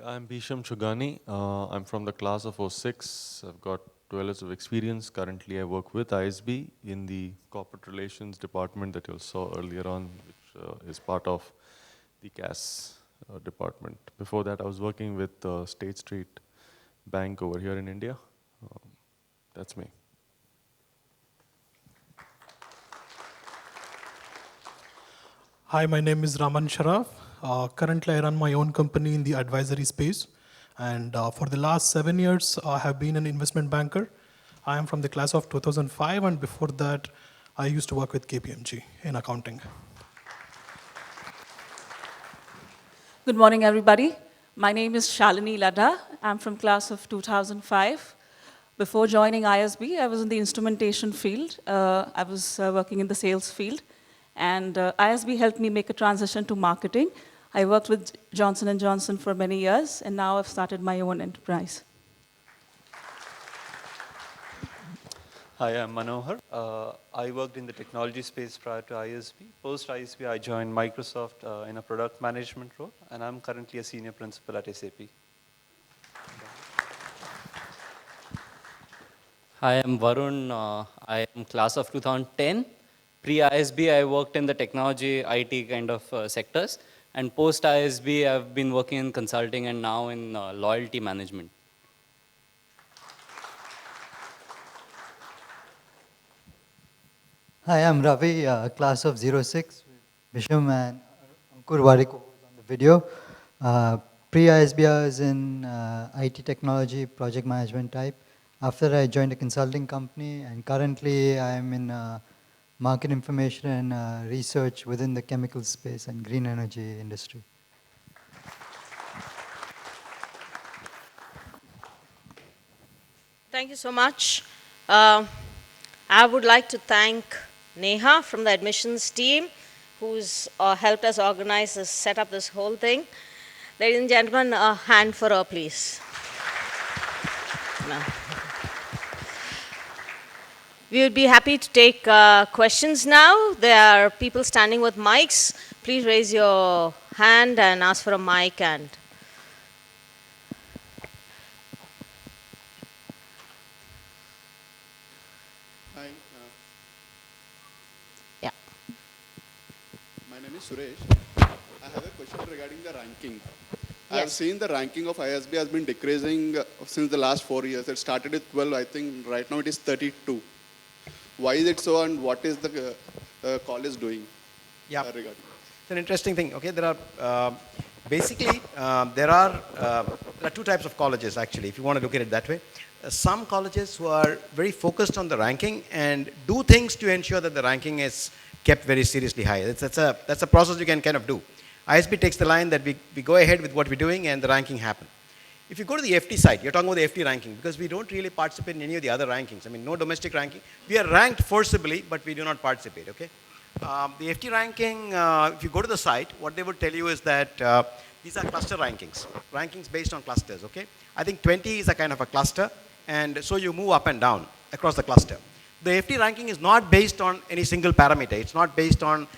I'm Bhisham Chugani. I'm from the class of '06. I've got 12 years of experience. Currently, I work with ISB in the corporate relations department that you saw earlier on, which is part of the CAS department. Before that, I was working with State Street Bank over here in India. That's me. Hi, my name is Raman Sharaf. Currently, I run my own company in the advisory space. And for the last 7 years, I have been an investment banker. I am from the class of 2005, and before that, I used to work with KPMG in accounting. Good morning, everybody. My name is Shalini Ladha. I'm from class of 2005. Before joining ISB, I was in the instrumentation field. I was working in the sales field. And ISB helped me make a transition to marketing. I worked with Johnson & Johnson for many years, and now I've started my own enterprise. Hi, I'm Manohar. I worked in the technology space prior to ISB. Post ISB, I joined Microsoft in a product management role, and I'm currently a senior principal at SAP. Hi, I'm Varun. I am class of 2010. Pre-ISB, I worked in the technology, IT kind of sectors. And post-ISB, I've been working in consulting and now in loyalty management. Hi, I'm Ravi, class of '06. Bisham and Ankur Warikoo on the video. Pre-ISB, I was in IT technology, project management type. After I joined a consulting company, and currently I'm in market information and research within the chemical space and green energy industry. Thank you so much. I would like to thank Neha from the admissions team, who's helped us organize this, set up this whole thing. Ladies and gentlemen, a hand for her, please. No. We would be happy to take questions now. There are people standing with mics. Please raise your hand and ask for a mic. And Hi. yeah. My name is Suresh. I have a question regarding the ranking. I have Yes. seen the ranking of ISB has been decreasing since the last 4 years. It started with 12, I think right now it is 32. Why is it so, and what is the college doing regarding? It's an interesting thing. Okay, there are basically there are two types of colleges actually, if you want to look at it that way. Some colleges who are very focused on the ranking and do things to ensure that the ranking is kept very seriously high. That's a process you can kind of do. ISB takes the line that we go ahead with what we're doing and the ranking happens. If you go to the FT side, you're talking about the FT ranking, because we don't really participate in any of the other rankings. I mean, no domestic ranking. We are ranked forcibly, but we do not participate, okay? The FT ranking, if you go to the site, what they would tell you is that these are cluster rankings based on clusters, okay? I think 20 is a kind of a cluster, and so you move up and down across the cluster. The FT ranking is not based on any single parameter. It's not based on,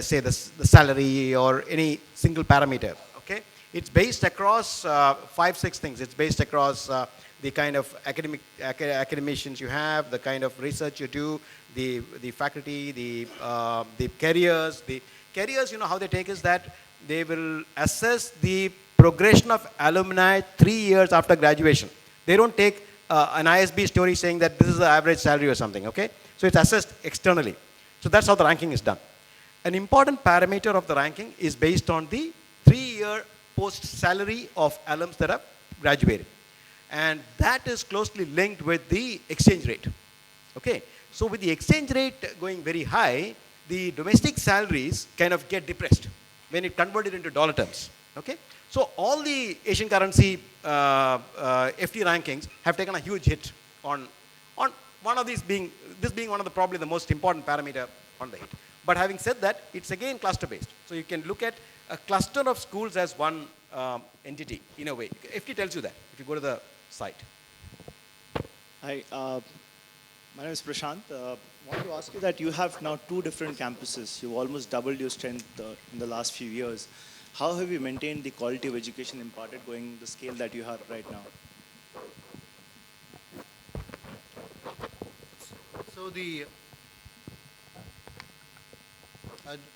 say, the salary or any single parameter, okay? It's based across 5-6 things. It's based across the kind of academicians you have, the kind of research you do, the faculty, the careers. The careers, you know, how they take is that they will assess the progression of alumni 3 years after graduation. They don't take an ISB story saying that this is the average salary or something, okay? So it's assessed externally. So that's how the ranking is done. An important parameter of the ranking is based on the 3-year post-salary of alums that have graduated. And that is closely linked with the exchange rate. Okay? So with the exchange rate going very high, the domestic salaries kind of get depressed when it converted into dollar terms. Okay? So all the Asian currency FT rankings have taken a huge hit on one of these being, this being one of the probably the most important parameter on the hit. But having said that, it's again cluster based. So you can look at a cluster of schools as one entity in a way. FT tells you that if you go to the site. Hi, my name is Prashant. I want to ask you that you have now 2 different campuses. You've almost doubled your strength in the last few years. how have you maintained the quality of education imparted going the scale that you have right now? So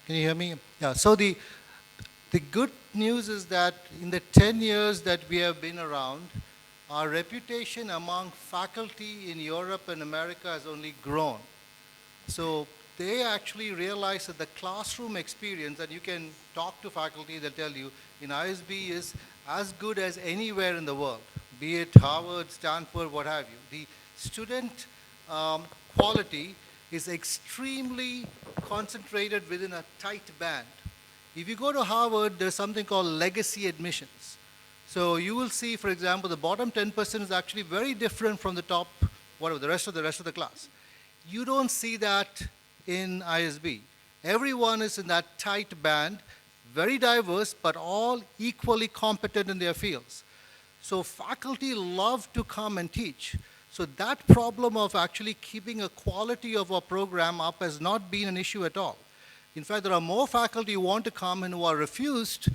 can you hear me? Yeah, so the good news is that in the 10 years that we have been around, our reputation among faculty in Europe and America has only grown. So they actually realize that the classroom experience, and you can talk to faculty, they'll tell you, in ISB is as good as anywhere in the world, be it Harvard, Stanford, what have you. The student quality is extremely concentrated within a tight band. If you go to Harvard, there's something called legacy admissions. So you will see, for example, the bottom 10% is actually very different from the top, whatever, the rest of the class. You don't see that in ISB. Everyone is in that tight band, very diverse, but all equally competent in their fields. So faculty love to come and teach. So that problem of actually keeping a quality of our program up has not been an issue at all. In fact, there are more faculty who want to come and who are refused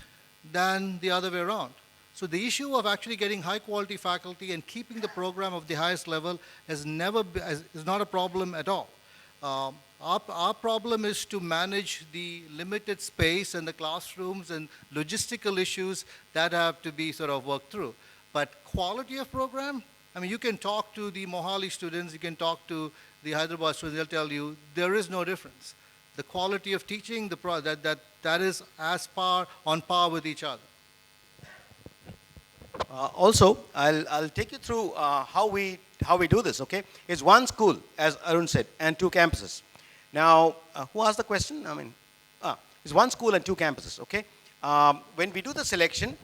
than the other way around. So the issue of actually getting high quality faculty and keeping the program of the highest level is not a problem at all. Our problem is to manage the limited space and the classrooms and logistical issues that have to be sort of worked through. But quality of program, I mean, you can talk to the Mohali students, you can talk to the Hyderabad students, they'll tell you there is no difference. The quality of teaching, that is on par with each other. Also, I'll take you through how we do this, okay? It's one school, as Arun said, and 2 campuses. Now, who asked the question? I mean, it's one school and 2 campuses, okay? When we do the selection,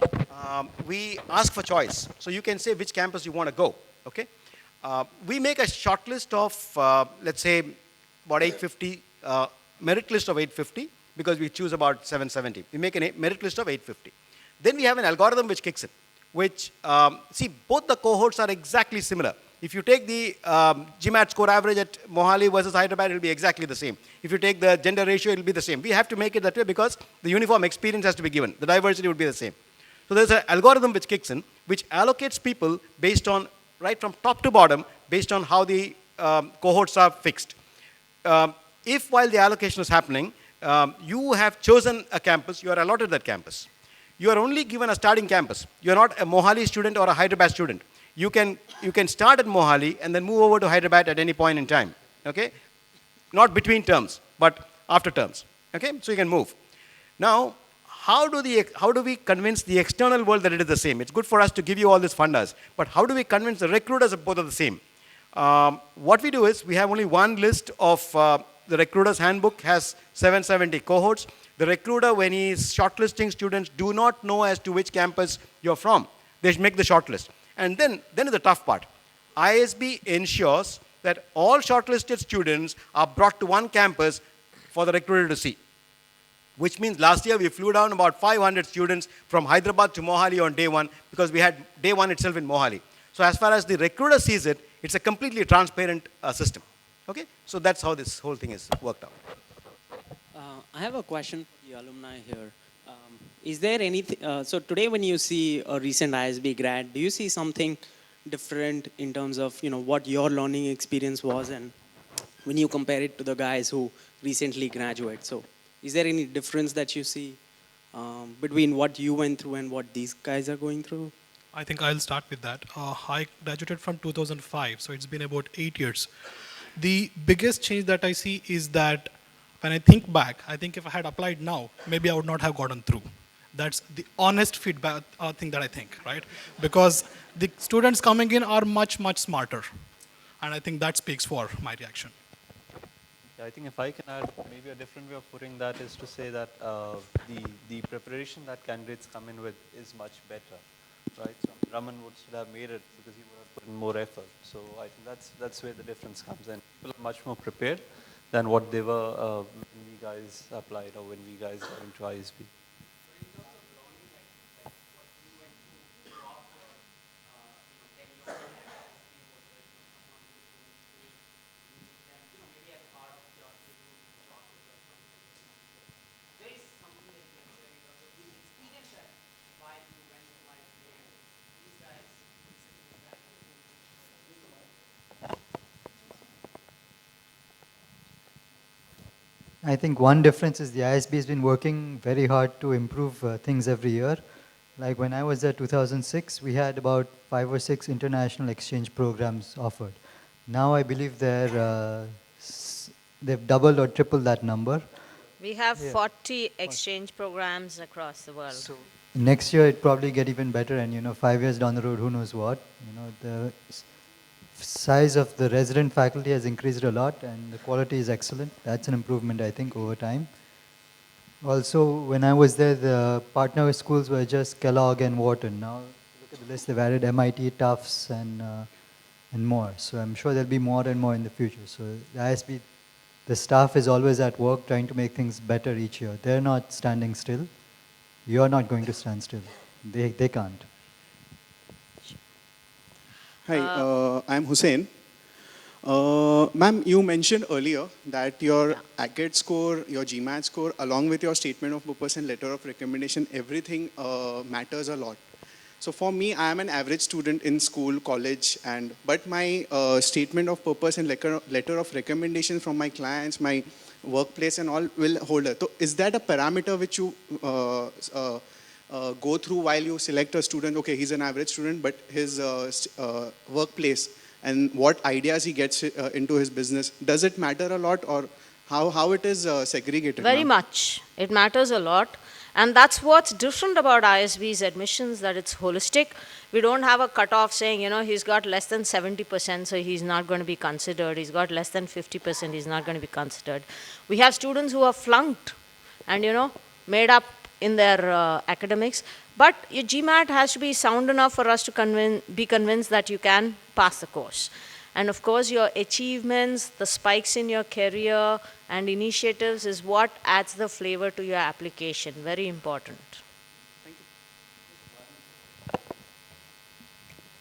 we ask for choice. So you can say which campus you want to go, okay? We make a short list of, let's say, about 850, merit list of 850, because we choose about 770. We make a merit list of 850. Then we have an algorithm which kicks in, which, see, both the cohorts are exactly similar. If you take the GMAT score average at Mohali versus Hyderabad, it will be exactly the same. If you take the gender ratio, it will be the same. We have to make it that way because the uniform experience has to be given. The diversity would be the same. So there's an algorithm which kicks in, which allocates people based on, right from top to bottom, based on how the cohorts are fixed. If while the allocation is happening, you have chosen a campus, you are allotted that campus. You are only given a starting campus. You are not a Mohali student or a Hyderabad student. You can start at Mohali and then move over to Hyderabad at any point in time, okay? Not between terms, but after terms, okay? So you can move. Now, how do we convince the external world that it is the same? It's good for us to give you all these fundas, but how do we convince the recruiters that both are the same? What we do is we have only one list of the recruiter's handbook has 770 cohorts. The recruiter, when he is shortlisting students, do not know as to which campus you're from. They make the shortlist. And then is the tough part. ISB ensures that all shortlisted students are brought to one campus for the recruiter to see. Which means last year we flew down about 500 students from Hyderabad to Mohali on day 1 because we had day 1 itself in Mohali. So as far as the recruiter sees it, it's a completely transparent system. Okay? So that's how this whole thing is worked out. I have a question for the alumni here. Is there anything, so today when you see a recent ISB grad, do you see something different in terms of, what your learning experience was and when you compare it to the guys who recently graduate? So is there any difference that you see between what you went through and what these guys are going through? I think I'll start with that. I graduated from 2005, so it's been about 8 years. The biggest change that I see is that when I think back, I think if I had applied now, maybe I would not have gotten through. That's the honest feedback thing that I think, right? Because the students coming in are much, much smarter. And I think that speaks for my reaction. Yeah, I think if I can add maybe a different way of putting that is to say that the preparation that candidates come in with is much better, right? So Raman would still have made it because he would have put in more effort. So I think that's where the difference comes in. People are much more prepared than what they were when we guys applied or when we guys got into ISB. I think one difference is the ISB has been working very hard to improve things every year. Like when I was there 2006, we had about 5 or 6 international exchange programs offered. Now I believe they've doubled or tripled that number. We have 40 exchange programs across the world. So next year it probably get even better, and 5 years down the road, who knows what. The size of the resident faculty has increased a lot, and the quality is excellent. That's an improvement, I think, over time. Also, when I was there, the partner schools were just Kellogg and Wharton. Now, look at the list, they've added MIT, Tufts, and more. So I'm sure there'll be more and more in the future. So the ISB, the staff is always at work trying to make things better each year. They're not standing still. You're not going to stand still. They can't. Hi, I'm Hussein. Ma'am, you mentioned earlier that your ACAD score, your GMAT score, along with your statement of purpose and letter of recommendation, everything matters a lot. So for me, I am an average student in school, college, but my statement of purpose and letter of recommendation from my clients, my workplace and all will hold it. So is that a parameter which you go through while you select a student? Okay, he's an average student, but his workplace and what ideas he gets into his business, does it matter a lot, or how it is segregated? Very much. It matters a lot. And that's what's different about ISB's admissions, that it's holistic. We don't have a cutoff saying, he's got less than 70%, so he's not going to be considered. He's got less than 50%, he's not going to be considered. We have students who are flunked and, made up in their academics. But your GMAT has to be sound enough for us to be convinced that you can pass the course. And of course, your achievements, the spikes in your career and initiatives is what adds the flavor to your application. Very important.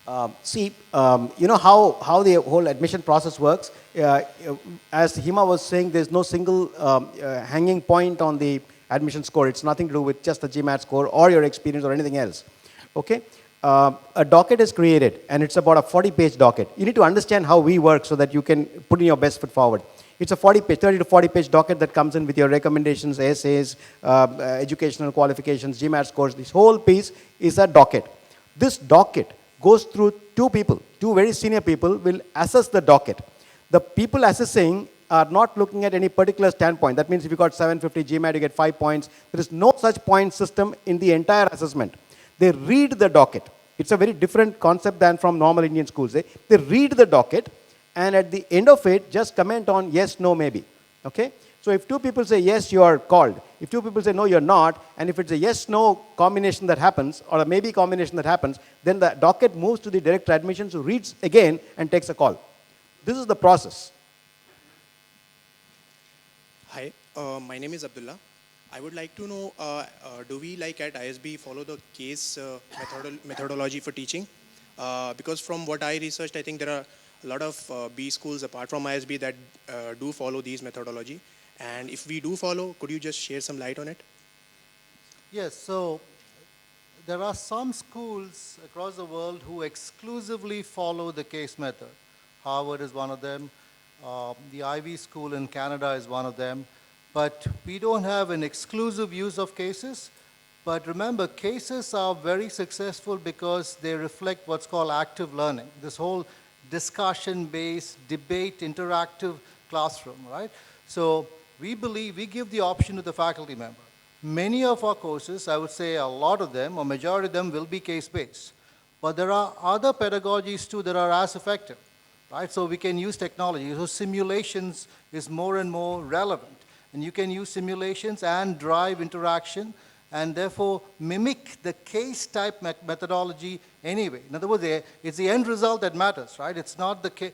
You know how the whole admission process works. As Hima was saying, there's no single hanging point on the admission score. It's nothing to do with just the GMAT score or your experience or anything else. Okay? A docket is created, and it's about a 40-page docket. You need to understand how we work so that you can put in your best foot forward. It's a 30 to 40-page docket that comes in with your recommendations, essays, educational qualifications, GMAT scores. This whole piece is a docket. This docket goes through two very senior people will assess the docket. The people assessing are not looking at any particular standpoint. That means if you got 750 GMAT, you get 5 points. There is no such point system in the entire assessment. They read the docket. It's a very different concept than from normal Indian schools. They read the docket, and at the end of it, just comment on yes, no, maybe. Okay? So if two people say yes, you are called. If two people say no, you're not, and if it's a yes-no combination that happens, or a maybe combination that happens, then the docket moves to the director admissions who reads again and takes a call. This is the process. Hi, my name is Abdullah. I would like to know, do we at ISB follow the case methodology for teaching? Because from what I researched, I think there are a lot of B schools apart from ISB that do follow these methodology. And if we do follow, could you just share some light on it? Yes, so there are some schools across the world who exclusively follow the case method. Harvard is one of them. The Ivy School in Canada is one of them. But we don't have an exclusive use of cases. But remember, cases are very successful because they reflect what's called active learning. This whole discussion-based, debate, interactive classroom, right? So we believe we give the option to the faculty member. Many of our courses, I would say a lot of them, or majority of them, will be case-based. But there are other pedagogies too that are as effective, right? So we can use technology. So simulations is more and more relevant. And you can use simulations and drive interaction and therefore mimic the case-type methodology anyway. In other words, it's the end result that matters, right? It's not the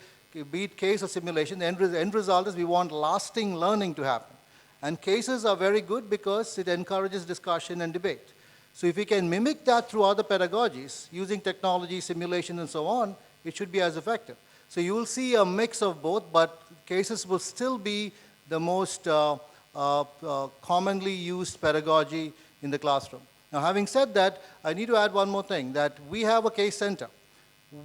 be it case or simulation. The end result is we want lasting learning to happen. And cases are very good because it encourages discussion and debate. So if we can mimic that through other pedagogies, using technology, simulation, and so on, it should be as effective. So you will see a mix of both, but cases will still be the most commonly used pedagogy in the classroom. Now, having said that, I need to add one more thing, that we have a case center.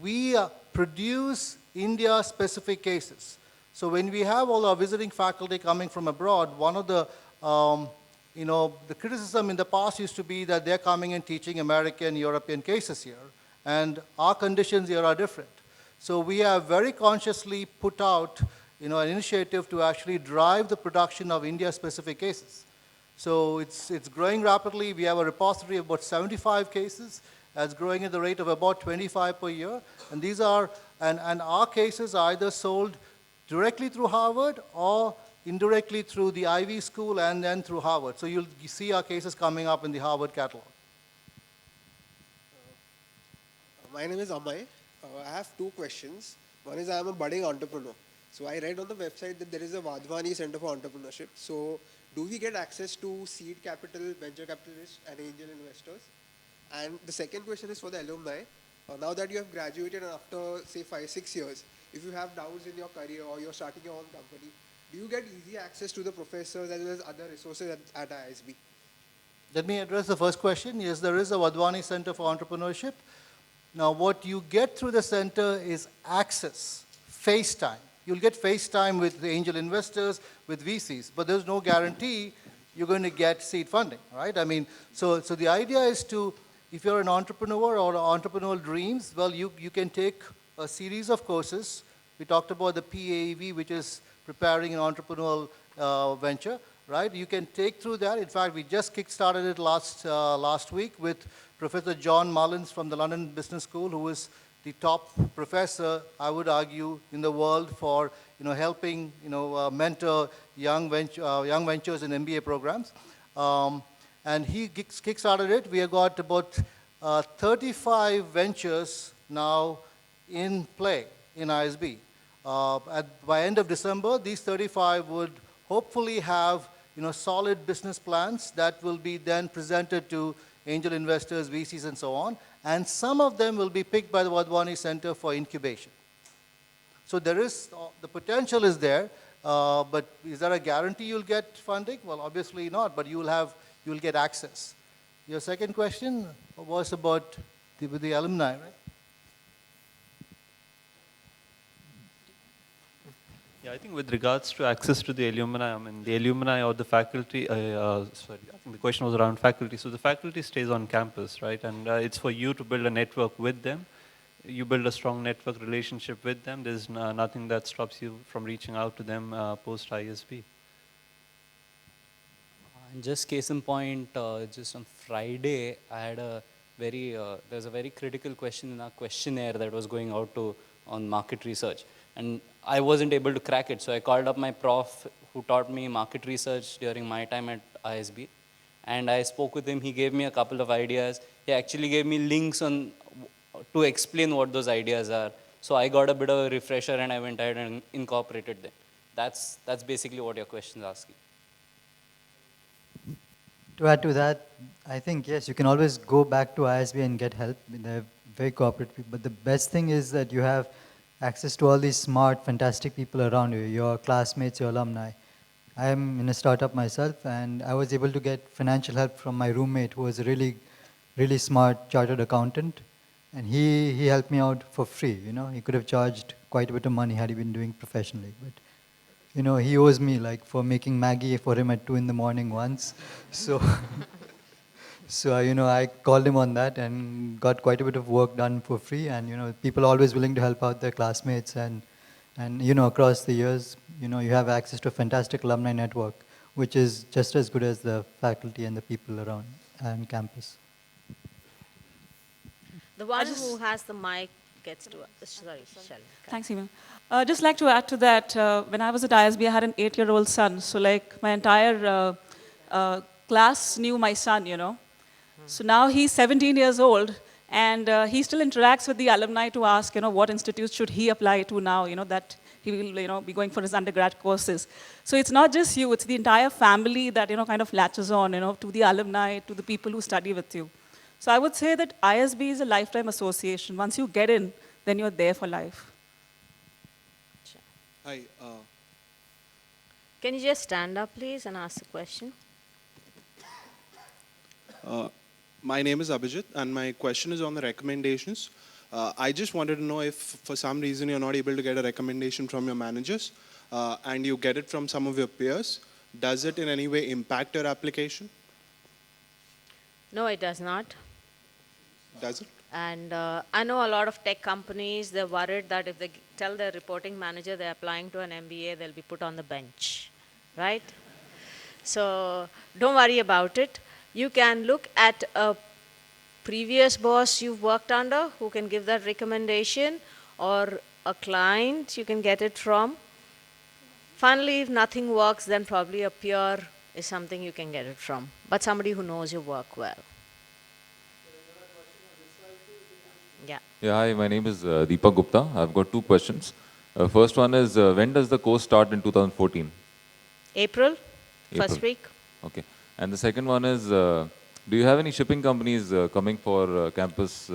We produce India-specific cases. So when we have all our visiting faculty coming from abroad, one of the, the criticism in the past used to be that they're coming and teaching American, European cases here, and our conditions here are different. So we have very consciously put out, an initiative to actually drive the production of India-specific cases. So it's growing rapidly. We have a repository of about 75 cases. That's growing at the rate of about 25 per year. And these are, and our cases are either sold directly through Harvard or indirectly through the Ivy School and then through Harvard. So you'll see our cases coming up in the Harvard catalog. My name is Amay. I have two questions. One is I am a budding entrepreneur. So I read on the website that there is a Wadhwani Center for Entrepreneurship. So do we get access to seed capital, venture capitalists, and angel investors? And the second question is for the alumni. Now that you have graduated and after, say, 5-6 years, if you have doubts in your career or you're starting your own company, do you get easy access to the professors as well as other resources at ISB? Let me address the first question. Yes, there is a Wadhwani Center for Entrepreneurship. Now, what you get through the center is access, FaceTime. You'll get FaceTime with the angel investors, with VCs, but there's no guarantee you're going to get seed funding, right? I mean, so the idea is to, if you're an entrepreneur or entrepreneurial dreams, well, you can take a series of courses. We talked about the PAEV, which is preparing an entrepreneurial venture, right? You can take through that. In fact, we just kick-started it last week with Professor John Mullins from the London Business School, who is the top professor, I would argue, in the world for helping mentor young ventures in MBA programs. And he kick-started it. We have got about 35 ventures now in play in ISB. By end of December, these 35 would hopefully have solid business plans that will be then presented to angel investors, VCs, and so on. And some of them will be picked by the Wadhwani Center for incubation. So there is, the potential is there, but is there a guarantee you'll get funding? Well, obviously not, but you'll get access. Your second question was about the alumni, right? Yeah, I think with regards to access to the alumni, I mean, the alumni or the faculty, I think the question was around faculty. So the faculty stays on campus, right? And it's for you to build a network with them. You build a strong network relationship with them. There's nothing that stops you from reaching out to them post-ISB. And just case in point, just on Friday, I had there's a very critical question in our questionnaire that was going out on market research. And I wasn't able to crack it, so I called up my prof who taught me market research during my time at ISB. And I spoke with him, he gave me a couple of ideas. He actually gave me links to explain what those ideas are. So I got a bit of a refresher and I went ahead and incorporated them. That's basically what your question is asking. To add to that, I think, yes, you can always go back to ISB and get help. They're very cooperative. But the best thing is that you have access to all these smart, fantastic people around you, your classmates, your alumni. I am in a startup myself, and I was able to get financial help from my roommate, who was a really, really smart chartered accountant. And he helped me out for free. He could have charged quite a bit of money had he been doing professionally. But he owes me like for making Maggie for him at 2 in the morning once. So, I called him on that and got quite a bit of work done for free. And, people are always willing to help out their classmates. And across the years, you have access to a fantastic alumni network, which is just as good as the faculty and the people around on campus. The one who has the mic gets to sorry, Shelley. Thanks, Hima. Just like to add to that, when I was at ISB, I had an 8-year-old son. So like my entire class knew my son, So now he's 17 years old, and he still interacts with the alumni to ask, what institutes should he apply to now, that he will, be going for his undergrad courses. So it's not just you, it's the entire family that, kind of latches on, to the alumni, to the people who study with you. So I would say that ISB is a lifetime association. Once you get in, then you're there for life. Hi. Can you just stand up, please, and ask the question? My name is Abhijit, and my question is on the recommendations. I just wanted to know if, for some reason, you're not able to get a recommendation from your managers. and you get it from some of your peers, does it in any way impact your application? No, it does not. Does it? And I know a lot of tech companies, they're worried that if they tell their reporting manager they're applying to an MBA, they'll be put on the bench, right? So don't worry about it. You can look at a previous boss you've worked under who can give that recommendation, or a client you can get it from. Finally, if nothing works, then probably a peer is something you can get it from, but somebody who knows your work well. Yeah. Yeah, hi, my name is Deepak Gupta. I've got two questions. First one is, when does the course start in 2014? April, first April. week. Okay. And the second one is, do you have any shipping companies coming for campus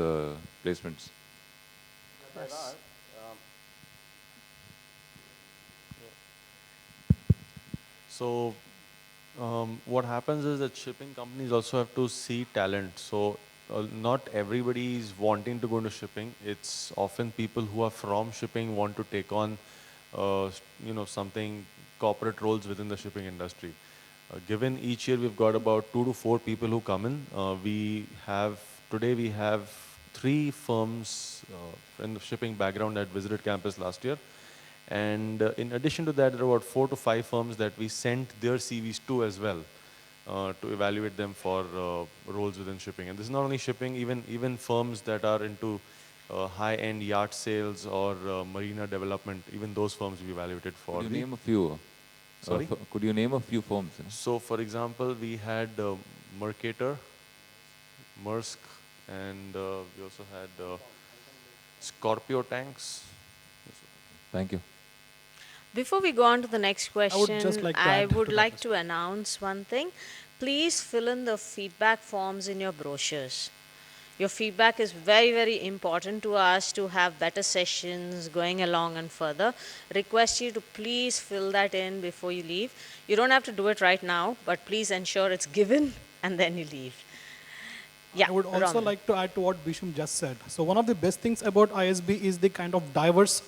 placements? Yes. So what happens is that shipping companies also have to see talent. So not everybody is wanting to go into shipping. It's often people who are from shipping want to take on, something corporate roles within the shipping industry. Given each year we've got about 2 to 4 people who come in. Today we have 3 firms in the shipping background that visited campus last year. And in addition to that, there are about 4 to 5 firms that we sent their CVs to as well, to evaluate them for roles within shipping. And this is not only shipping, even firms that are into high-end yacht sales or marina development, even those firms we evaluated for. Could you name a few? Sorry? Could you name a few firms? So, for example, we had Mercator, Maersk, and we also had Scorpio Tanks. Thank you. Before we go on to the next question, just like to I add would to that like to announce one thing. Please fill in the feedback forms in your brochures. Your feedback is very, very important to us to have better sessions going along and further. Request you to please fill that in before you leave. You don't have to do it right now, but please ensure it's given and then you leave. Yeah, I would also Raman. like to add to what Bisham just said. So one of the best things about ISB is the kind of diverse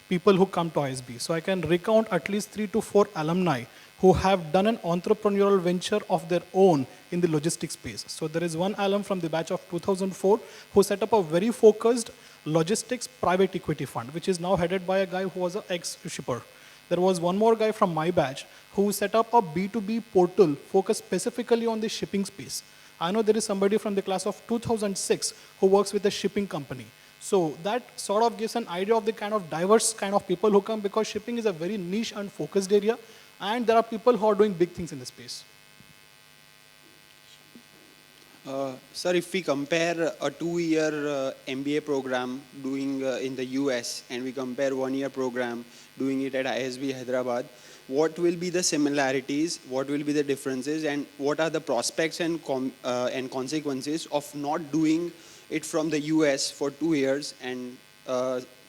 people who come to ISB. So I can recount at least 3 to 4 alumni who have done an entrepreneurial venture of their own in the logistics space. So there is one alum from the batch of 2004 who set up a very focused logistics private equity fund, which is now headed by a guy who was an ex-shipper. There was one more guy from my batch who set up a B2B portal focused specifically on the shipping space. I know there is somebody from the class of 2006 who works with a shipping company. So that sort of gives an idea of the kind of diverse kind of people who come, because shipping is a very niche and focused area, and there are people who are doing big things in the space. Sir, if we compare a 2-year MBA program doing in the US and we compare 1-year program doing it at ISB Hyderabad, what will be the similarities, what will be the differences, and what are the prospects and consequences of not doing it from the US for 2 years and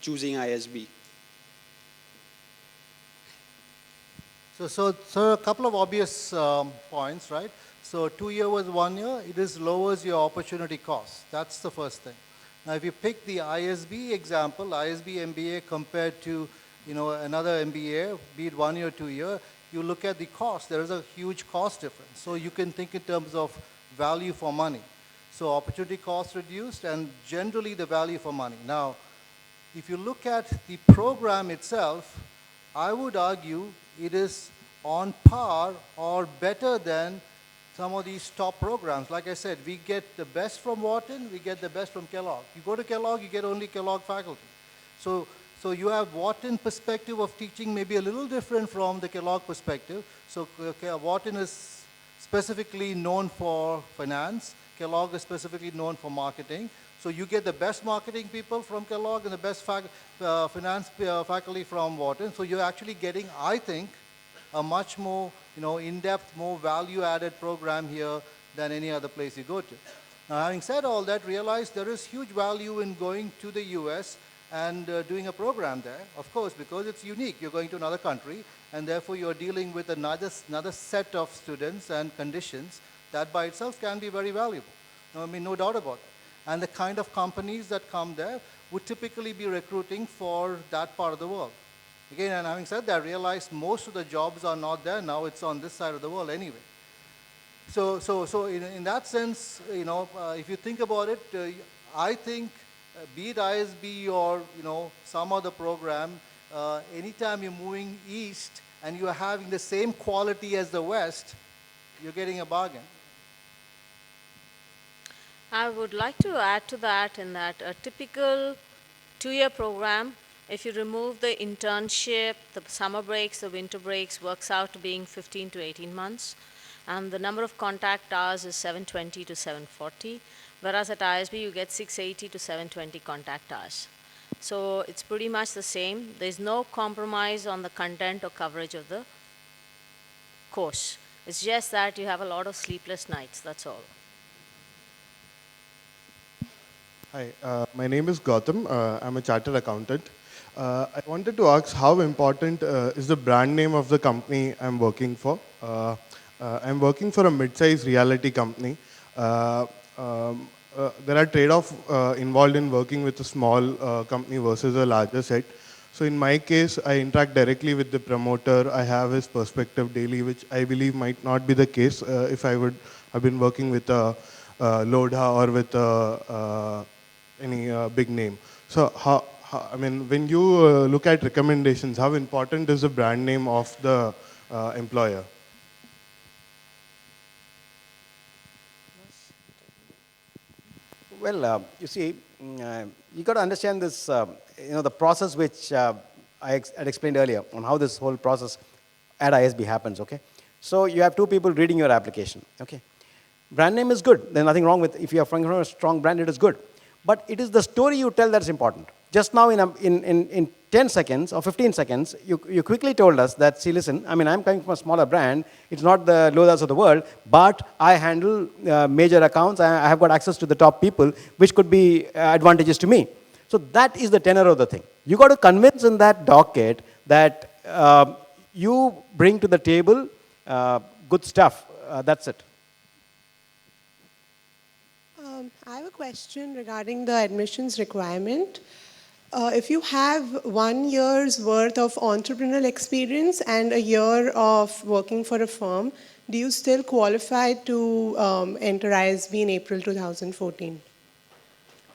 choosing ISB? So a couple of obvious points, right? So 2 year was 1 year, it lowers your opportunity cost. That's the first thing. Now, if you pick the ISB example, ISB MBA compared to another MBA, be it 1 year, 2 year, you look at the cost. There is a huge cost difference. So you can think in terms of value for money. So opportunity cost reduced and generally the value for money. Now, if you look at the program itself, I would argue it is on par or better than some of these top programs. Like I said, we get the best from Wharton, we get the best from Kellogg. You go to Kellogg, you get only Kellogg faculty. So you have Wharton perspective of teaching maybe a little different from the Kellogg perspective. So Wharton is specifically known for finance. Kellogg is specifically known for marketing. So you get the best marketing people from Kellogg and the best finance faculty from Wharton. So you're actually getting, I think, a much more in-depth, more value-added program here than any other place you go to. Now, having said all that, realize there is huge value in going to the US and doing a program there, of course, because it's unique. You're going to another country, and therefore you're dealing with another set of students and conditions that by itself can be very valuable. No doubt about it. And the kind of companies that come there would typically be recruiting for that part of the world. Again, and having said that, I realized most of the jobs are not there now. It's on this side of the world anyway. So in that sense, if you think about it, I think, be it ISB or some other program, anytime you're moving east and you're having the same quality as the west, you're getting a bargain. I would like to add to that in that a typical 2-year program, if you remove the internship, the summer breaks, the winter breaks, works out to being 15 to 18 months. And the number of contact hours is 720 to 740, whereas at ISB you get 680 to 720 contact hours. So it's pretty much the same. There's no compromise on the content or coverage of the course. It's just that you have a lot of sleepless nights, that's all. Hi, my name is Gautam. I'm a chartered accountant. I wanted to ask how important is the brand name of the company I'm working for? I'm working for a mid-sized reality company. There are trade-offs involved in working with a small company versus a larger set. So in my case, I interact directly with the promoter. I have his perspective daily, which I believe might not be the case if I would have been working with a Lodha or with any big name. So I mean, when you look at recommendations, how important is the brand name of the employer? Well, you see, you got to understand this, the process which I had explained earlier on how this whole process at ISB happens, okay? So you have two people reading your application, okay? Brand name is good. There's nothing wrong with, if you have a strong brand, it is good. But it is the story you tell that's important. Just now in 10 seconds or 15 seconds, you quickly told us that, see, listen, I mean, I'm coming from a smaller brand. It's not the Lodhas of the world, but I handle major accounts. I have got access to the top people, which could be advantageous to me. So that is the tenor of the thing. You got to convince in that docket that you bring to the table good stuff. That's it. I have a question regarding the admissions requirement. If you have 1 year's worth of entrepreneurial experience and a year of working for a firm, do you still qualify to enter ISB in April 2014?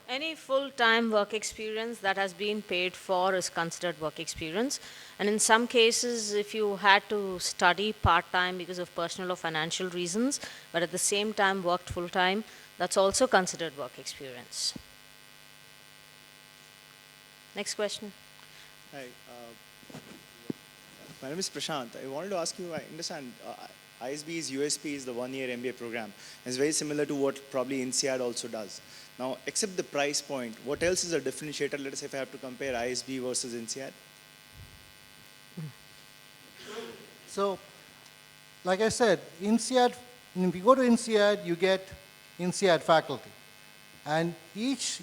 Any full-time work experience that has been paid for is considered work experience. And in some cases, if you had to study part-time because of personal or financial reasons, but at the same time worked full-time, that's also considered work experience. Next question. Hi, my name is Prashant. I wanted to ask you, I understand ISB's USP is the 1-year MBA program. It's very similar to what probably INSEAD also does. Now, except the price point, what else is a differentiator? Let us say if I have to compare ISB versus INSEAD. So, like I said, INSEAD, if you go to INSEAD, you get INSEAD faculty. And each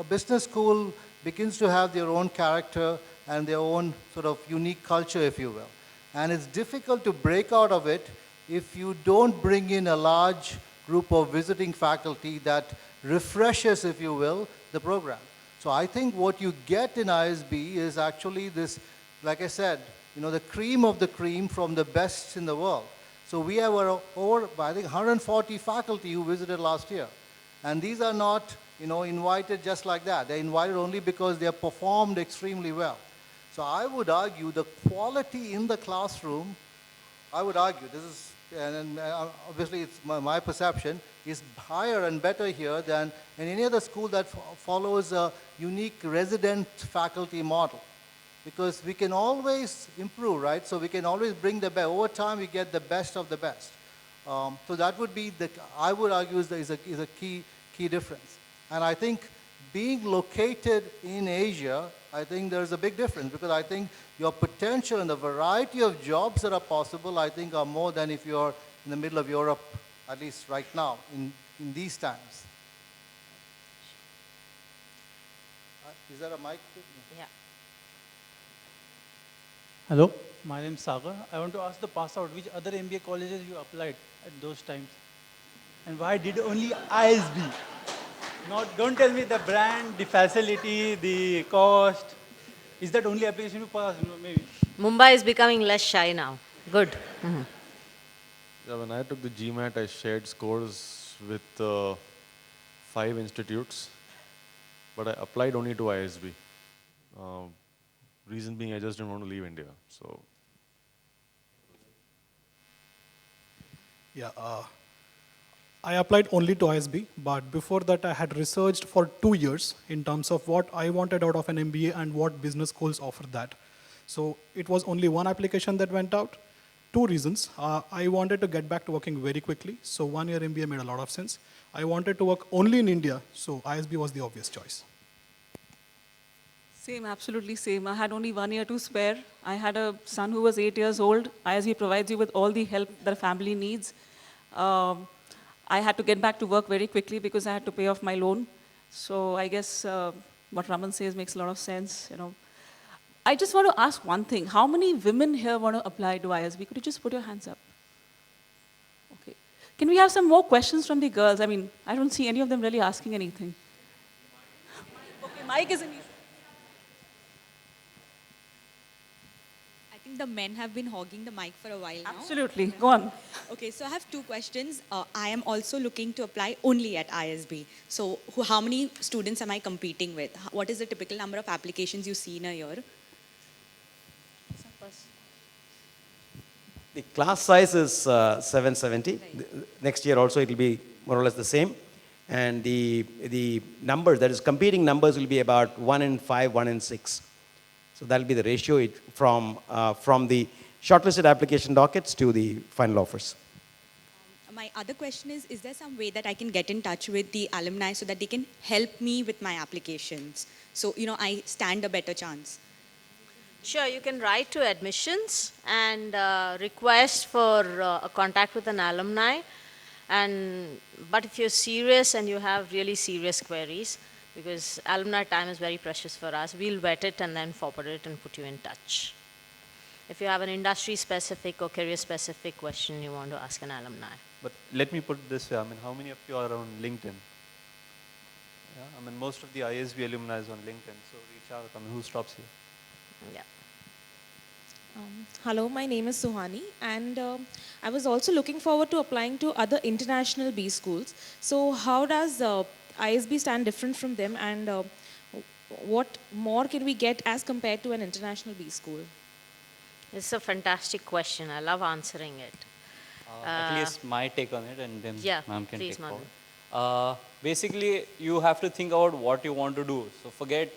business school begins to have their own character and their own sort of unique culture, if you will. And it's difficult to break out of it if you don't bring in a large group of visiting faculty that refreshes, if you will, the program. So I think what you get in ISB is actually this, like I said, the cream of the cream from the best in the world. So we have over, I think, 140 faculty who visited last year. And these are not, invited just like that. They're invited only because they have performed extremely well. So I would argue the quality in the classroom, I would argue, this is, and obviously it's my perception, is higher and better here than in any other school that follows a unique resident faculty model. Because we can always improve, right? So we can always bring the best. Over time, we get the best of the best. So that would be, I would argue, is a key difference. And I think being located in Asia, I think there's a big difference because I think your potential and the variety of jobs that are possible, I think, are more than if you're in the middle of Europe, at least right now, in these times. Is that a mic? Yeah. Hello, my name is Sagar. I want to ask the pass out, which other MBA colleges you applied at those times? And why did only ISB? Don't tell me the brand, the facility, the cost. Is that only application you pass? Maybe. Mumbai is becoming less shy now. Good. Mhm. Yeah, when I took the GMAT, I shared scores with 5 institutes, but I applied only to ISB. Reason being, I just didn't want to leave India. So. Yeah, I applied only to ISB, but before that I had researched for 2 years in terms of what I wanted out of an MBA and what business schools offer that. So it was only one application that went out. 2 reasons. I wanted to get back to working very quickly, so 1 year MBA made a lot of sense. I wanted to work only in India, so ISB was the obvious choice. Same, absolutely same. I had only 1 year to spare. I had a son who was 8 years old. ISB provides you with all the help that a family needs. I had to get back to work very quickly because I had to pay off my loan. So I guess what Raman says makes a lot of sense. I just want to ask one thing. How many women here want to apply to ISB? Could you just put your hands up? Okay. Can we have some more questions from the girls? I mean, I don't see any of them really asking anything. Okay, Mike is in. I think the men have been hogging the mic for a while now. Absolutely. Go on. Okay, so I have 2 questions. I am also looking to apply only at ISB. So how many students am I competing with? What is the typical number of applications you see in a year? The class size is 770. Next year also it will be more or less the same. And the number, that is competing numbers, will be about 1 in 5, 1 in 6. So that will be the ratio from the shortlisted application dockets to the final offers. My other question is there some way that I can get in touch with the alumni so that they can help me with my applications? So, I stand a better chance. Sure, you can write to admissions and request for a contact with an alumni. But if you're serious and you have really serious queries, because alumni time is very precious for us, we'll vet it and then forward it and put you in touch. If you have an industry-specific or career-specific question you want to ask an alumni. But let me put it this way, how many of you are on LinkedIn? Yeah, most of the ISB alumni is on LinkedIn, so reach out. Who stops you? Yeah. Hello, my name is Suhani, and I was also looking forward to applying to other international B schools. So how does ISB stand different from them, and what more can we get as compared to an international B school? It's a fantastic question. I love answering it. At least my take on it, and then ma'am can please, take forward. Basically, you have to think about what you want to do. So forget,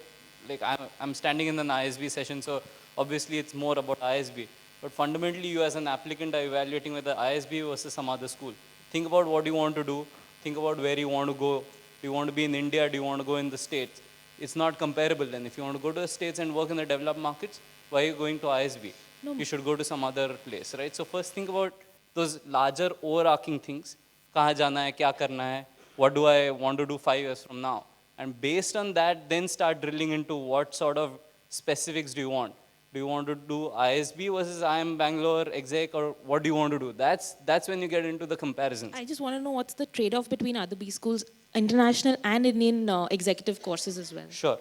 like I'm standing in an ISB session, so obviously it's more about ISB. But fundamentally, you as an applicant are evaluating whether ISB versus some other school. Think about what you want to do. Think about where you want to go. Do you want to be in India? Do you want to go in the States? It's not comparable. And if you want to go to the States and work in the developed markets, why are you going to ISB? No. You should go to some other place, right? So first think about those larger overarching things. Kahan jana hai, kya karna hai, what do I want to do 5 years from now? And based on that, then start drilling into what sort of specifics do you want. Do you want to do ISB versus IIM Bangalore exec, or what do you want to do? That's when you get into the comparisons. I just want to know what's the trade-off between other B schools, international and Indian executive courses as well. Sure.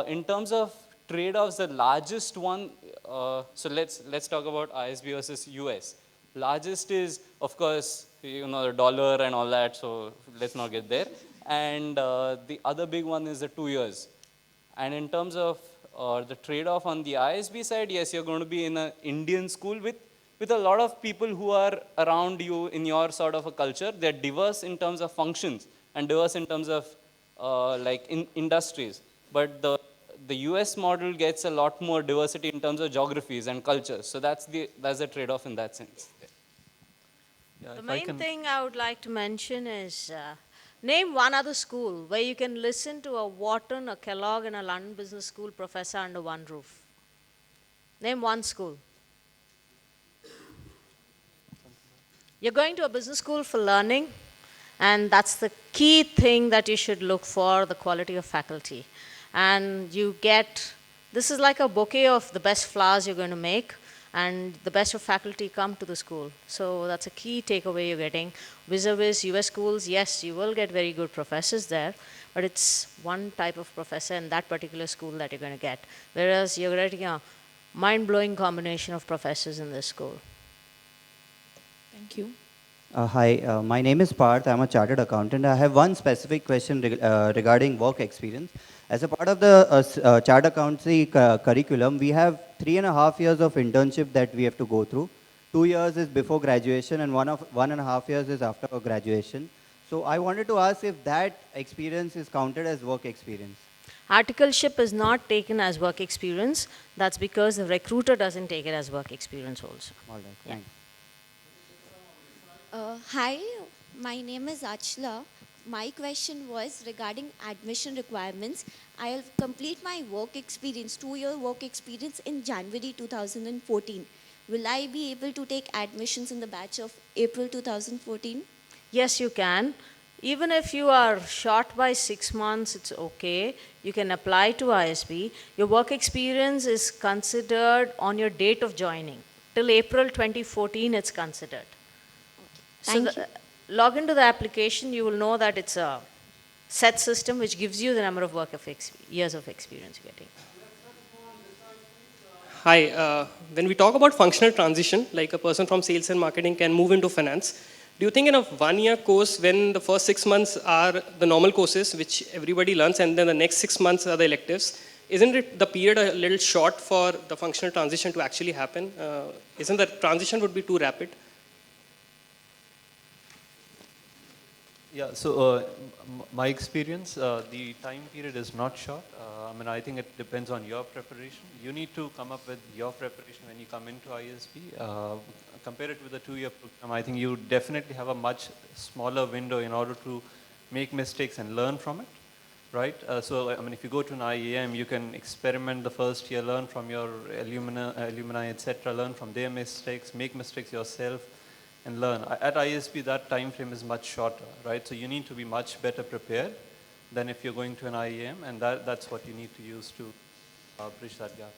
In terms of trade-offs, the largest one, so let's talk about ISB versus US. Largest is, of course, the dollar and all that, so let's not get there. And the other big one is the 2 years. And in terms of the trade-off on the ISB side, yes, you're going to be in an Indian school with a lot of people who are around you in your sort of a culture. They're diverse in terms of functions and diverse in terms of industries. But the US model gets a lot more diversity in terms of geographies and cultures. So that's the trade-off in that sense. Yeah, The main thing I would like to mention is name one other school where you can listen to a Wharton, a Kellogg, and a London Business School professor under one roof. Name one school. You're going to a business school for learning, and that's the key thing that you should look for, the quality of faculty. And you get, this is like a bouquet of the best flowers you're going to make, and the best of faculty come to the school. So that's a key takeaway you're getting. Vis-a-vis US schools, yes, you will get very good professors there, but it's one type of professor in that particular school that you're going to get. Whereas you're getting a mind-blowing combination of professors in this school. Thank you. Hi, my name is Parth. I'm a chartered accountant. I have one specific question regarding work experience. As a part of the chartered accountancy curriculum, we have 3.5 years of internship that we have to go through. 2 years is before graduation and 1.5 years is after graduation. So I wanted to ask if that experience is counted as work experience. Articleship is not taken as work experience. That's because the recruiter doesn't take it as work experience also. All right, thanks. Hi, my name is Achla. My question was regarding admission requirements. I'll complete my work experience, 2-year work experience in January 2014. Will I be able to take admissions in the batch of April 2014? Yes, you can. Even if you are short by 6 months, it's okay. You can apply to ISB. Your work experience is considered on your date of joining. Till April 2014, it's considered. Thank So log into the application, you will know that it's a set system which gives you the number of years of experience you're getting. Hi, when we talk about functional transition, like a person from sales and marketing can move into finance, do you think in a 1-year course, when the first 6 months are the normal courses, which everybody learns, and then the next 6 months are the electives, isn't it the period a little short for the functional transition to actually happen? Isn't the transition would be too rapid? Yeah, so my experience, the time period is not short. I think it depends on your preparation. You need to come up with your preparation when you come into ISB. Compare it with a 2-year program, I think you definitely have a much smaller window in order to make mistakes and learn from it, right? If you go to an IAM, you can experiment the first year, learn from your alumni, etc., learn from their mistakes, make mistakes yourself, and learn. At ISB, that time frame is much shorter, right? So you need to be much better prepared than if you're going to an IAM, and that's what you need to use to bridge that gap.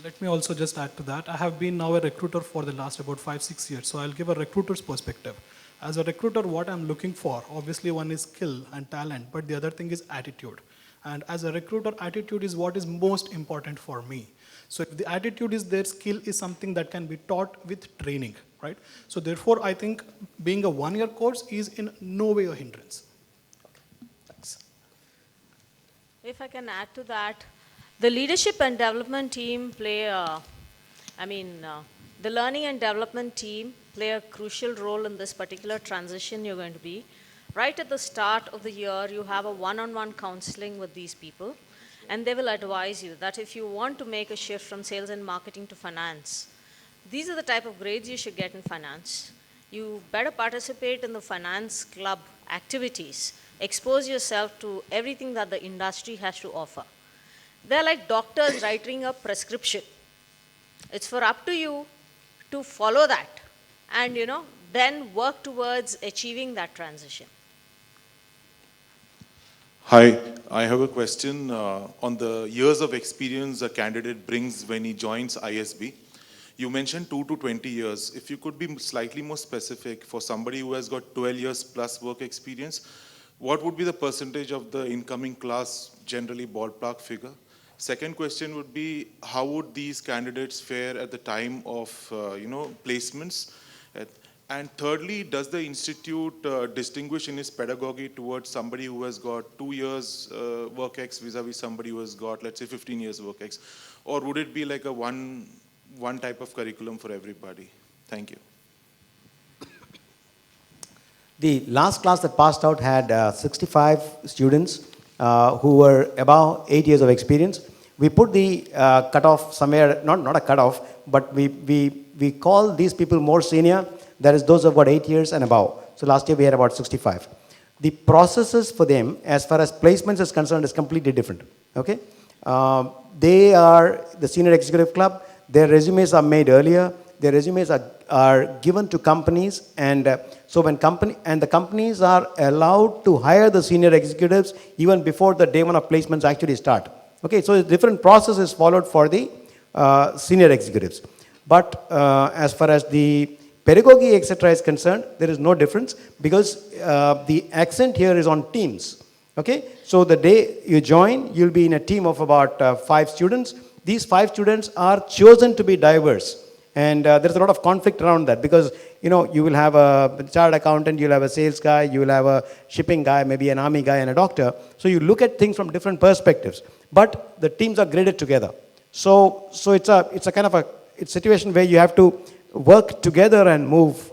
Let me also just add to that. I have been now a recruiter for the last about 5-6 years, so I'll give a recruiter's perspective. As a recruiter, what I'm looking for, obviously one is skill and talent, but the other thing is attitude. And as a recruiter, attitude is what is most important for me. So if the attitude is there, skill is something that can be taught with training, right? So therefore, I think being a 1-year course is in no way a hindrance. If I can add to that, the leadership and development team play the learning and development team play a crucial role in this particular transition you're going to be. Right at the start of the year, you have a one-on-one counseling with these people, and they will advise you that if you want to make a shift from sales and marketing to finance, these are the type of grades you should get in finance. You better participate in the finance club activities. Expose yourself to everything that the industry has to offer. They're like doctors writing a prescription. It's for up to you to follow that and, then work towards achieving that transition. Hi, I have a question on the years of experience a candidate brings when he joins ISB. You mentioned 2 to 20 years. If you could be slightly more specific for somebody who has got 12 years plus work experience, what would be the percentage of the incoming class, generally ballpark figure? Second question would be, how would these candidates fare at the time of, placements? And thirdly, does the institute distinguish in its pedagogy towards somebody who has got 2 years work ex vis-a-vis somebody who has got, let's say, 15 years work ex? Or would it be like a one type of curriculum for everybody? Thank you. The last class that passed out had 65 students who were above 8 years of experience. We put the cutoff somewhere, not a cutoff, but we call these people more senior. That is those who have got 8 years and above. So last year we had about 65. The processes for them, as far as placements is concerned, is completely different. Okay, they are the senior executive club. Their resumes are made earlier. Their resumes are given to companies, and so when the companies are allowed to hire the senior executives even before the day one of placements actually start. Okay, so a different process is followed for the senior executives. But as far as the pedagogy, etc. is concerned, there is no difference because the accent here is on teams. Okay, so the day you join, you'll be in a team of about 5 students. These 5 students are chosen to be diverse. And there's a lot of conflict around that because, you know, you will have a chartered accountant, you'll have a sales guy, you will have a shipping guy, maybe an army guy and a doctor. So you look at things from different perspectives. But the teams are graded together. So it's a kind of a situation where you have to work together and move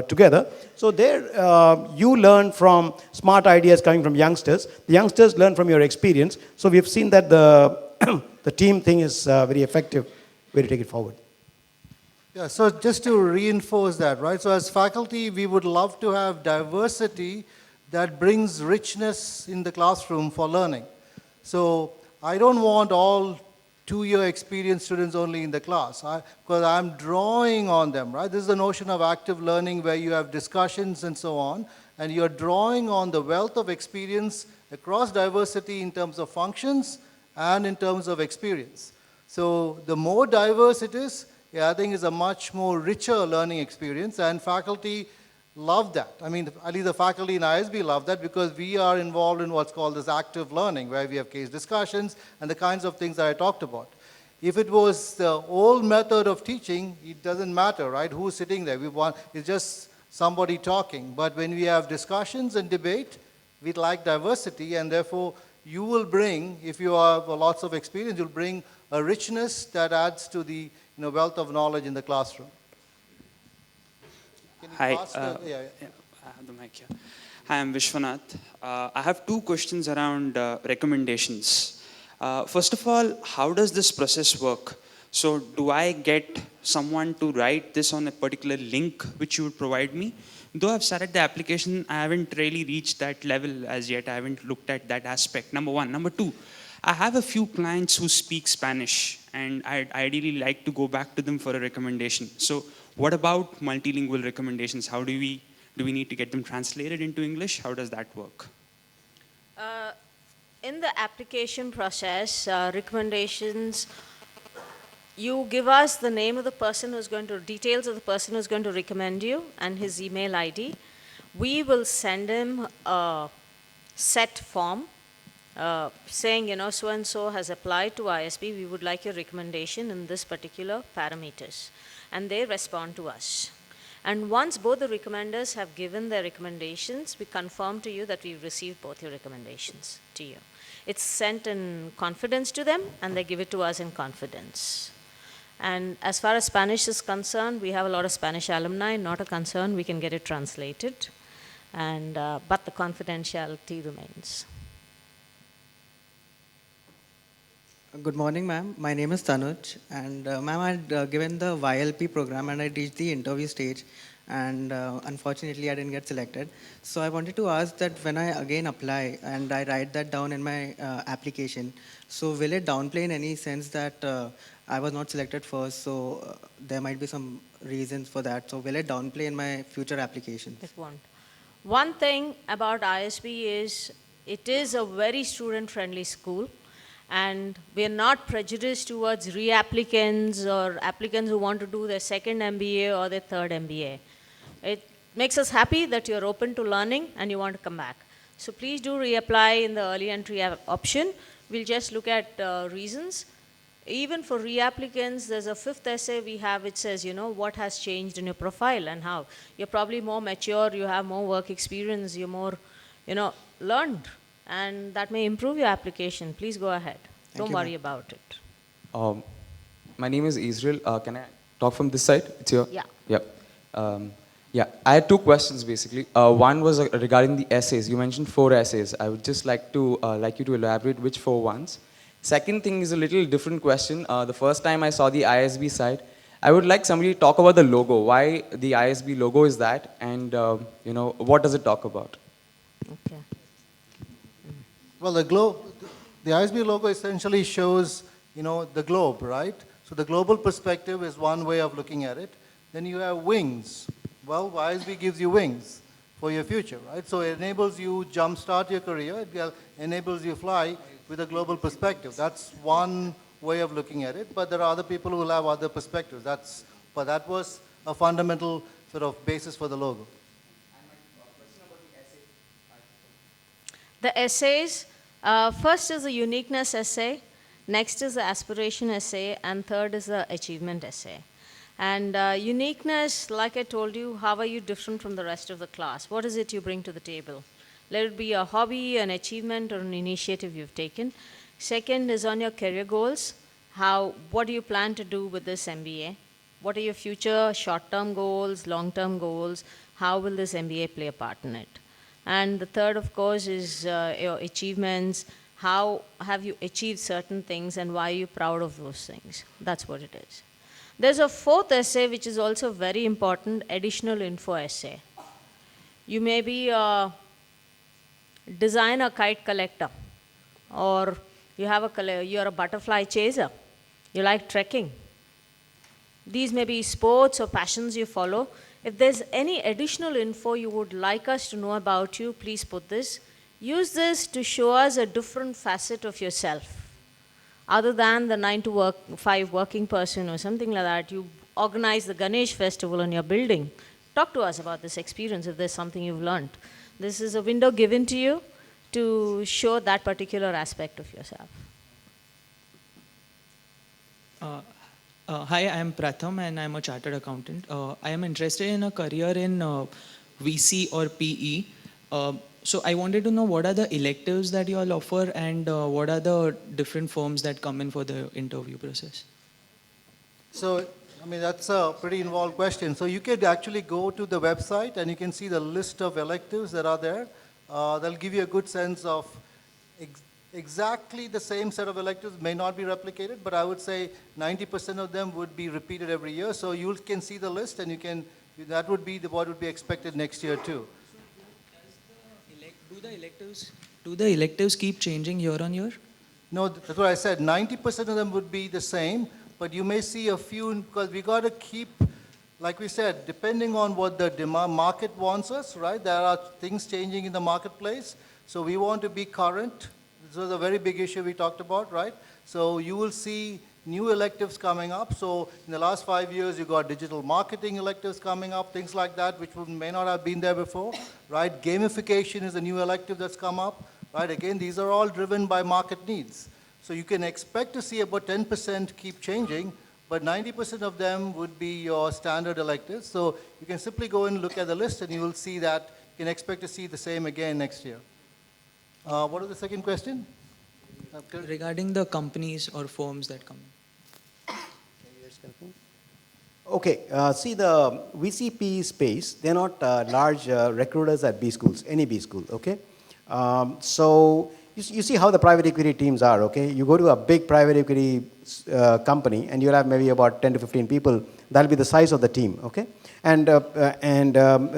together. So there you learn from smart ideas coming from youngsters. The youngsters learn from your experience. So we've seen that the, the team thing is a very effective way to take it forward. Yeah, so just to reinforce that, right? So as faculty, we would love to have diversity that brings richness in the classroom for learning. So I don't want all 2-year experienced students only in the class, because I'm drawing on them, right? This is the notion of active learning where you have discussions and so on, and you're drawing on the wealth of experience across diversity in terms of functions and in terms of experience. So the more diverse it is, yeah, I think it's a much more richer learning experience, and faculty love that. I mean, at least the faculty in ISB love that because we are involved in what's called this active learning, where we have case discussions and the kinds of things that I talked about. If it was the old method of teaching, it doesn't matter, right? Who's sitting there? It's just somebody talking. But when we have discussions and debate, we like diversity, and therefore you will bring, if you have lots of experience, you'll bring a richness that adds to the wealth of knowledge in the classroom. Hi, I have the mic here. Hi, I'm Vishwanath. I have 2 questions around recommendations. First of all, how does this process work? So do I get someone to write this on a particular link which you would provide me? Though I've started the application, I haven't really reached that level as yet. I haven't looked at that aspect, number 1. Number 2, I have a few clients who speak Spanish, and I'd ideally like to go back to them for a recommendation. So what about multilingual recommendations? How do we need to get them translated into English? How does that work? In the application process, recommendations, you give us the name of the person who's going to, details of the person who's going to recommend you and his email ID. We will send him a set form saying, so-and-so has applied to ISB, we would like your recommendation in this particular parameters. And they respond to us. And once both the recommenders have given their recommendations, we confirm to you that we've received both your recommendations to you. It's sent in confidence to them, and they give it to us in confidence. And as far as Spanish is concerned, we have a lot of Spanish alumni, not a concern, we can get it translated. And, but the confidentiality remains. Good morning, ma'am. My name is Tanuj, and ma'am, I'd given the YLP program and I reached the interview stage, and unfortunately I didn't get selected. So I wanted to ask that when I again apply and I write that down in my application, so will it downplay in any sense that I was not selected first, so there might be some reasons for that. So will it downplay in my future applications? It won't. One thing about ISB is it is a very student-friendly school. And we are not prejudiced towards reapplicants or applicants who want to do their second MBA or their third MBA. It makes us happy that you're open to learning and you want to come back. So please do reapply in the early entry option. We'll just look at reasons. Even for reapplicants, there's a 5th essay we have which says, what has changed in your profile and how. You're probably more mature, you have more work experience, you're more, learned. And that may improve your application. Please go ahead. Don't worry about it. My name is Israel. Can I talk from this side? It's your? Yeah. Yep. Yeah, I had 2 questions basically. One was regarding the essays. You mentioned 4 essays. I would just like you to elaborate which 4 ones. Second thing is a little different question. The first time I saw the ISB site, I would like somebody to talk about the logo. Why the ISB logo is that, and what does it talk about? Okay. Well, the ISB logo essentially shows, the globe, right? So the global perspective is one way of looking at it. Then you have wings. Well, ISB gives you wings for your future, right? So it enables you jumpstart your career. It enables you fly with a global perspective. That's one way of looking at it, but there are other people who will have other perspectives. But that was a fundamental sort of basis for the logo. The essays, first is the uniqueness essay, next is the aspiration essay, and third is the achievement essay. And uniqueness, like I told you, how are you different from the rest of the class? What is it you bring to the table? Let it be a hobby, an achievement, or an initiative you've taken. Second is on your career goals. What do you plan to do with this MBA? What are your future short-term goals, long-term goals? How will this MBA play a part in it? And the third, of course, is your achievements. How have you achieved certain things and why are you proud of those things? That's what it is. There's a fourth essay which is also very important, additional info essay. You may be a designer kite collector, or you're a butterfly chaser. You like trekking. These may be sports or passions you follow. If there's any additional info you would like us to know about you, please put this. Use this to show us a different facet of yourself. Other than the 9 to 5 working person or something like that, you organize the Ganesh festival in your building. Talk to us about this experience if there's something you've learned. This is a window given to you to show that particular aspect of yourself. Hi, I'm Pratham and I'm a chartered accountant. I am interested in a career in VC or PE. So I wanted to know what are the electives that you all offer and what are the different firms that come in for the interview process? So, I mean, that's a pretty involved question. So you could actually go to the website and you can see the list of electives that are there. That'll give you a good sense of exactly the same set of electives may not be replicated, but I would say 90% of them would be repeated every year. So you can see the list and that would be what would be expected next year too. Do the electives keep changing year on year? No, that's what I said. 90% of them would be the same, but you may see a few, because we got to keep, like we said, depending on what the demand market wants us, right? There are things changing in the marketplace, so we want to be current. This was a very big issue we talked about, right? So you will see new electives coming up. So in the last 5 years, you got digital marketing electives coming up, things like that, which may not have been there before, right? Gamification is a new elective that's come up, right? Again, these are all driven by market needs. So you can expect to see about 10% keep changing, but 90% of them would be your standard electives. So you can simply go and look at the list and you will see that you can expect to see the same again next year. What was the second question? Regarding the companies or firms that come in. Okay, see the VCP space, they're not large recruiters at B schools, any B school, okay? So you see how the private equity teams are, okay? You go to a big private equity company and you'll have maybe about 10 to 15 people. That'll be the size of the team, okay? And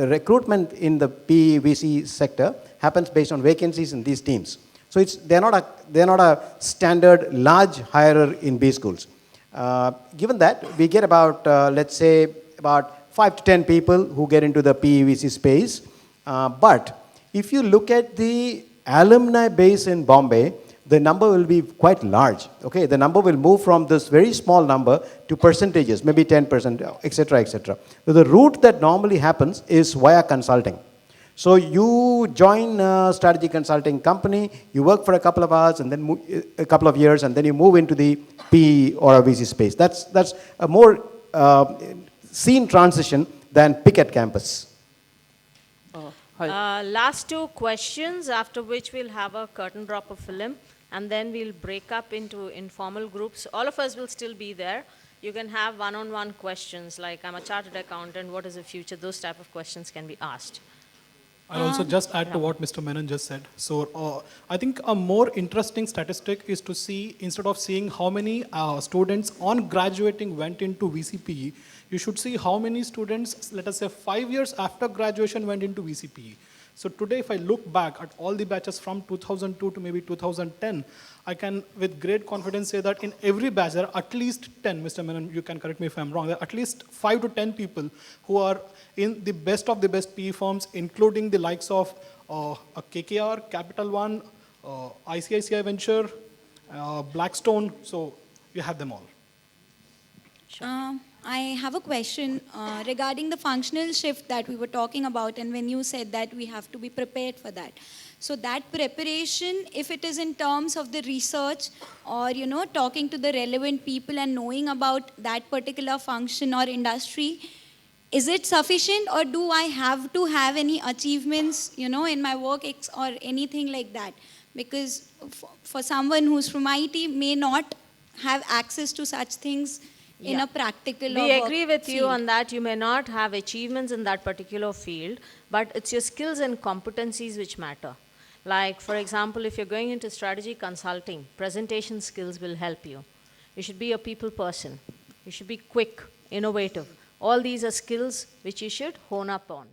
recruitment in the PE VC sector happens based on vacancies in these teams. So they're not a standard large hirer in B schools. Given that, we get about, let's say, about 5 to 10 people who get into the PEVC space. But if you look at the alumni base in Bombay, the number will be quite large. Okay, the number will move from this very small number to percentages, maybe 10%, etc., etc. So the route that normally happens is via consulting. So you join a strategy consulting company, you work for a couple of hours and then a couple of years, and then you move into the PE or a VC space. That's a more seen transition than pick at campus. Last 2 questions, after which we'll have a curtain drop of film, and then we'll break up into informal groups. All of us will still be there. You can have one-on-one questions like, I'm a chartered accountant, what is the future? Those type of questions can be asked. I'll also just add to what Mr. Menon just said. So I think a more interesting statistic is to see, instead of seeing how many students on graduating went into VCPE, you should see how many students, let us say 5 years after graduation, went into VCPE. So today, if I look back at all the batches from 2002 to maybe 2010, I can with great confidence say that in every batch, there are at least 10, Mr. Menon, you can correct me if I'm wrong, there are at least 5 to 10 people who are in the best of the best PE firms, including the likes of a KKR, Capital One, ICICI Venture, Blackstone. So you have them all. I have a question regarding the functional shift that we were talking about, and when you said that we have to be prepared for that. So that preparation, if it is in terms of the research or, you know, talking to the relevant people and knowing about that particular function or industry, is it sufficient, or do I have to have any achievements, you know, in my work or anything like that? Because for someone who's from IT may not have access to such things in a practical We or work agree with you field. on that. You may not have achievements in that particular field, but it's your skills and competencies which matter. Like, for example, if you're going into strategy consulting, presentation skills will help you. You should be a people person. You should be quick, innovative. All these are skills which you should hone up on.